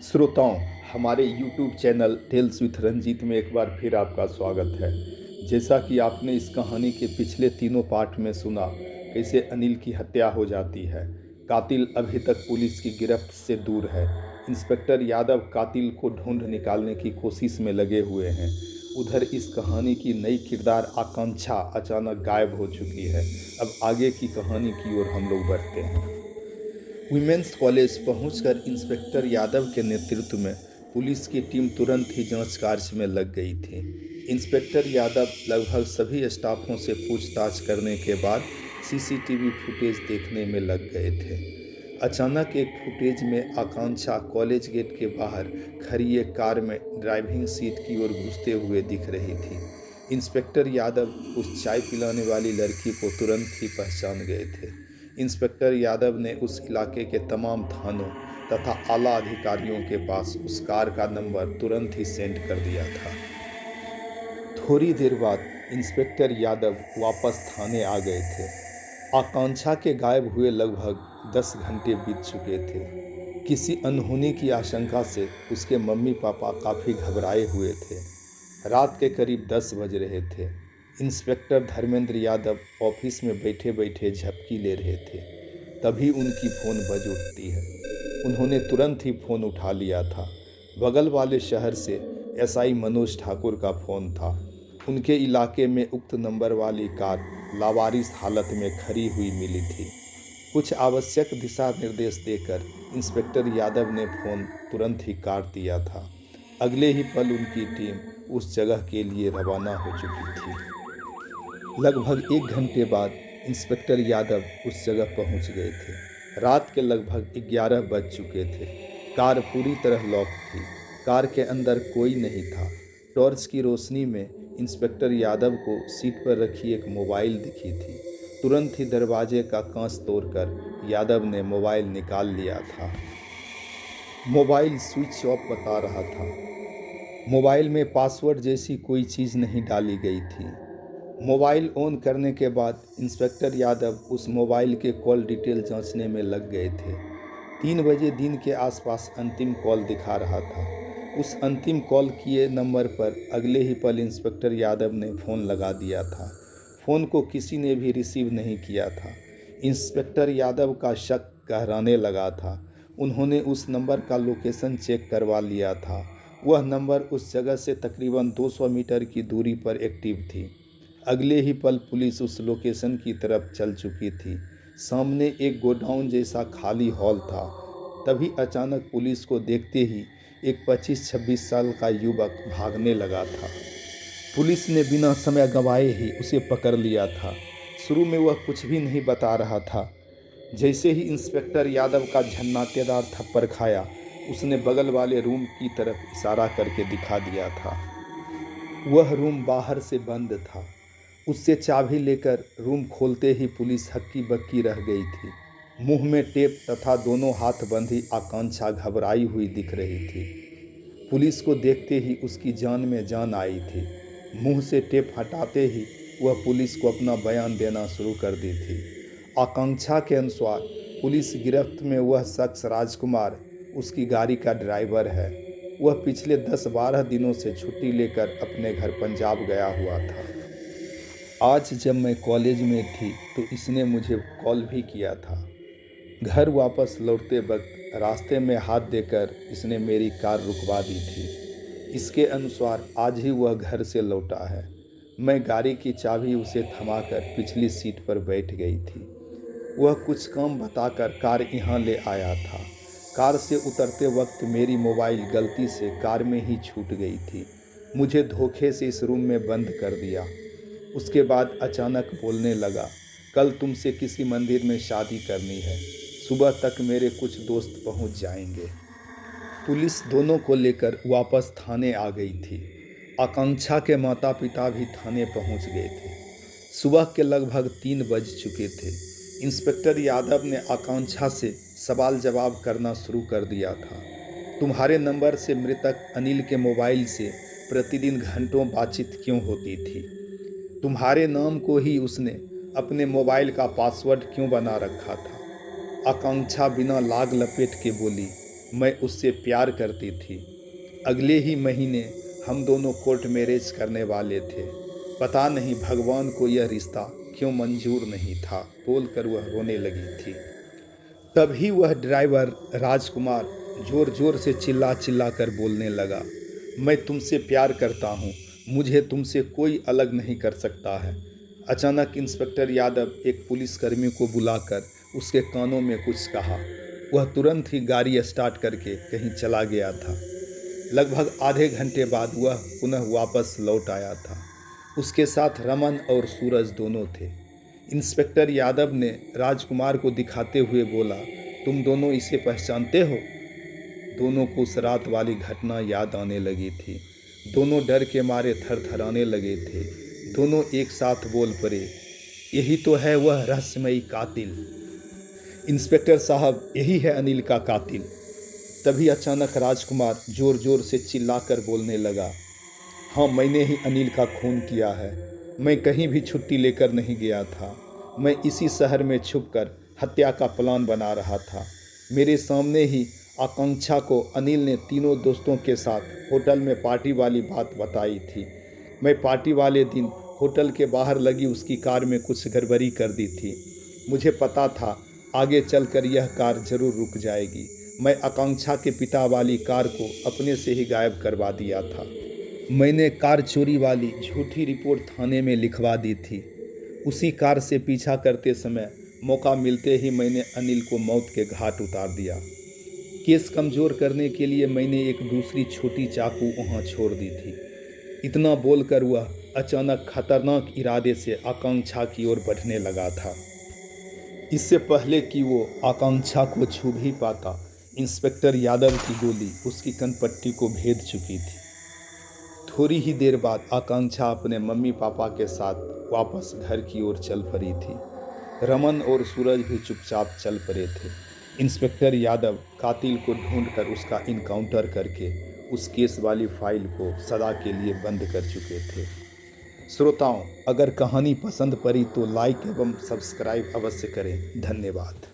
श्रोताओं, हमारे YouTube channel tales with Ranjit में एक बार फिर आपका स्वागत है। जैसा कि आपने इस कहानी के पिछले तीनों पार्ट में सुना, कैसे अनिल की हत्या हो जाती है। कातिल अभी तक पुलिस की गिरफ्त से दूर है। इंस्पेक्टर यादव कातिल को ढूंढ निकालने की कोशिश में लगे हुए हैं। उधर इस कहानी की नई किरदार आकांक्षा अचानक गायब हो चुकी है। अब आगे की कहानी की ओर हम लोग बढ़ते हैं। विमेंस कॉलेज पहुंचकर इंस्पेक्टर यादव के नेतृत्व में पुलिस की टीम तुरंत ही जांच कार्य में लग गई थी। इंस्पेक्टर यादव लगभग सभी स्टाफों से पूछताछ करने के बाद सीसीटीवी फुटेज देखने में लग गए थे। अचानक एक फुटेज में आकांक्षा कॉलेज गेट के बाहर खड़ी एक कार में ड्राइविंग सीट की ओर घुसते हुए दिख रही थी। इंस्पेक्टर यादव उस चाय पिलाने वाली लड़की को तुरंत ही पहचान गए थे। इंस्पेक्टर यादव ने उस इलाके के तमाम थानों तथा आला अधिकारियों के पास उस कार का नंबर तुरंत ही सेंड कर दिया था। थोड़ी देर बाद इंस्पेक्टर यादव वापस थाने आ गए थे। आकांक्षा के गायब हुए लगभग 10 घंटे बीत चुके थे। किसी अनहोनी की आशंका से उसके मम्मी पापा काफ़ी घबराए हुए थे। रात के करीब 10 बज रहे थे। इंस्पेक्टर धर्मेंद्र यादव ऑफिस में बैठे बैठे झपकी ले रहे थे। तभी उनकी फ़ोन बज उठती है। उन्होंने तुरंत ही फ़ोन उठा लिया था। बगल वाले शहर से एसआई मनोज ठाकुर का फ़ोन था। उनके इलाके में उक्त नंबर वाली कार लावारिस हालत में खड़ी हुई मिली थी। कुछ आवश्यक दिशा निर्देश देकर इंस्पेक्टर यादव ने फ़ोन तुरंत ही काट दिया था। अगले ही पल उनकी टीम उस जगह के लिए रवाना हो चुकी थी। लगभग 1 घंटे बाद इंस्पेक्टर यादव उस जगह पहुंच गए थे। रात के लगभग 11 बज चुके थे। कार पूरी तरह लॉक थी। कार के अंदर कोई नहीं था। टॉर्च की रोशनी में इंस्पेक्टर यादव को सीट पर रखी एक मोबाइल दिखी थी। तुरंत ही दरवाजे का कांच तोड़कर यादव ने मोबाइल निकाल लिया था। मोबाइल स्विच ऑफ बता रहा था। मोबाइल में पासवर्ड जैसी कोई चीज़ नहीं डाली गई थी। मोबाइल ऑन करने के बाद इंस्पेक्टर यादव उस मोबाइल के कॉल डिटेल जांचने में लग गए थे। 3 बजे दिन के आसपास अंतिम कॉल दिखा रहा था। उस अंतिम कॉल किए नंबर पर अगले ही पल इंस्पेक्टर यादव ने फ़ोन लगा दिया था। फ़ोन को किसी ने भी रिसीव नहीं किया था। इंस्पेक्टर यादव का शक गहराने लगा था। उन्होंने उस नंबर का लोकेशन चेक करवा लिया था। वह नंबर उस जगह से तकरीबन 200 मीटर की दूरी पर एक्टिव थी। अगले ही पल पुलिस उस लोकेशन की तरफ चल चुकी थी। सामने एक गोडाउन जैसा खाली हॉल था। तभी अचानक पुलिस को देखते ही एक 25-26 साल का युवक भागने लगा था। पुलिस ने बिना समय गंवाए ही उसे पकड़ लिया था। शुरू में वह कुछ भी नहीं बता रहा था। जैसे ही इंस्पेक्टर यादव का झन्नाटेदार थप्पड़ खाया, उसने बगल वाले रूम की तरफ इशारा करके दिखा दिया था। वह रूम बाहर से बंद था। उससे चाबी लेकर रूम खोलते ही पुलिस हक्की बक्की रह गई थी। मुंह में टेप तथा दोनों हाथ बंधी आकांक्षा घबराई हुई दिख रही थी। पुलिस को देखते ही उसकी जान में जान आई थी। मुंह से टेप हटाते ही वह पुलिस को अपना बयान देना शुरू कर दी थी। आकांक्षा के अनुसार पुलिस गिरफ्त में वह शख्स राजकुमार उसकी गाड़ी का ड्राइवर है। वह पिछले 10-12 दिनों से छुट्टी लेकर अपने घर पंजाब गया हुआ था। आज जब मैं कॉलेज में थी तो इसने मुझे कॉल भी किया था। घर वापस लौटते वक्त रास्ते में हाथ देकर इसने मेरी कार रुकवा दी थी। इसके अनुसार आज ही वह घर से लौटा है। मैं गाड़ी की चाबी उसे थमाकर पिछली सीट पर बैठ गई थी। वह कुछ काम बताकर कार यहाँ ले आया था। कार से उतरते वक्त मेरी मोबाइल गलती से कार में ही छूट गई थी। मुझे धोखे से इस रूम में बंद कर दिया। उसके बाद अचानक बोलने लगा, कल तुमसे किसी मंदिर में शादी करनी है। सुबह तक मेरे कुछ दोस्त पहुंच जाएंगे। पुलिस दोनों को लेकर वापस थाने आ गई थी। आकांक्षा के माता पिता भी थाने पहुंच गए थे। सुबह के लगभग 3 बज चुके थे। इंस्पेक्टर यादव ने आकांक्षा से सवाल जवाब करना शुरू कर दिया था। तुम्हारे नंबर से मृतक अनिल के मोबाइल से प्रतिदिन घंटों बातचीत क्यों होती थी? तुम्हारे नाम को ही उसने अपने मोबाइल का पासवर्ड क्यों बना रखा था? आकांक्षा बिना लाग लपेट के बोली, मैं उससे प्यार करती थी। अगले ही महीने हम दोनों कोर्ट मैरिज करने वाले थे। पता नहीं भगवान को यह रिश्ता क्यों मंजूर नहीं था, बोलकर वह रोने लगी थी। तभी वह ड्राइवर राजकुमार जोर जोर से चिल्ला चिल्ला कर बोलने लगा, मैं तुमसे प्यार करता हूँ, मुझे तुमसे कोई अलग नहीं कर सकता है। अचानक इंस्पेक्टर यादव एक पुलिसकर्मी को बुलाकर उसके कानों में कुछ कहा। वह तुरंत ही गाड़ी स्टार्ट करके कहीं चला गया था। लगभग आधे घंटे बाद वह पुनः वापस लौट आया था। उसके साथ रमन और सूरज दोनों थे। इंस्पेक्टर यादव ने राजकुमार को दिखाते हुए बोला, तुम दोनों इसे पहचानते हो? दोनों को उस रात वाली घटना याद आने लगी थी। दोनों डर के मारे थरथराने लगे थे। दोनों एक साथ बोल पड़े, यही तो है वह रहस्यमयी कातिल। इंस्पेक्टर साहब, यही है अनिल का कातिल। तभी अचानक राजकुमार जोर जोर से चिल्लाकर बोलने लगा, हाँ, मैंने ही अनिल का खून किया है। मैं कहीं भी छुट्टी लेकर नहीं गया था। मैं इसी शहर में छुपकर हत्या का प्लान बना रहा था। मेरे सामने ही आकांक्षा को अनिल ने तीनों दोस्तों के साथ होटल में पार्टी वाली बात बताई थी। मैं पार्टी वाले दिन होटल के बाहर लगी उसकी कार में कुछ गड़बड़ी कर दी थी। मुझे पता था आगे चलकर यह कार जरूर रुक जाएगी। मैं आकांक्षा के पिता वाली कार को अपने से ही गायब करवा दिया था। मैंने कार चोरी वाली झूठी रिपोर्ट थाने में लिखवा दी थी। उसी कार से पीछा करते समय मौका मिलते ही मैंने अनिल को मौत के घाट उतार दिया। केस कमज़ोर करने के लिए मैंने एक दूसरी छोटी चाकू वहाँ छोड़ दी थी। इतना बोलकर वह अचानक खतरनाक इरादे से आकांक्षा की ओर बढ़ने लगा था। इससे पहले कि वो आकांक्षा को छू भी पाता, इंस्पेक्टर यादव की गोली उसकी कनपट्टी को भेद चुकी थी। थोड़ी ही देर बाद आकांक्षा अपने मम्मी पापा के साथ वापस घर की ओर चल पड़ी थी। रमन और सूरज भी चुपचाप चल पड़े थे। इंस्पेक्टर यादव कातिल को ढूंढकर उसका इनकाउंटर करके उस केस वाली फाइल को सदा के लिए बंद कर चुके थे। श्रोताओं, अगर कहानी पसंद पड़ी तो लाइक एवं सब्सक्राइब अवश्य करें। धन्यवाद।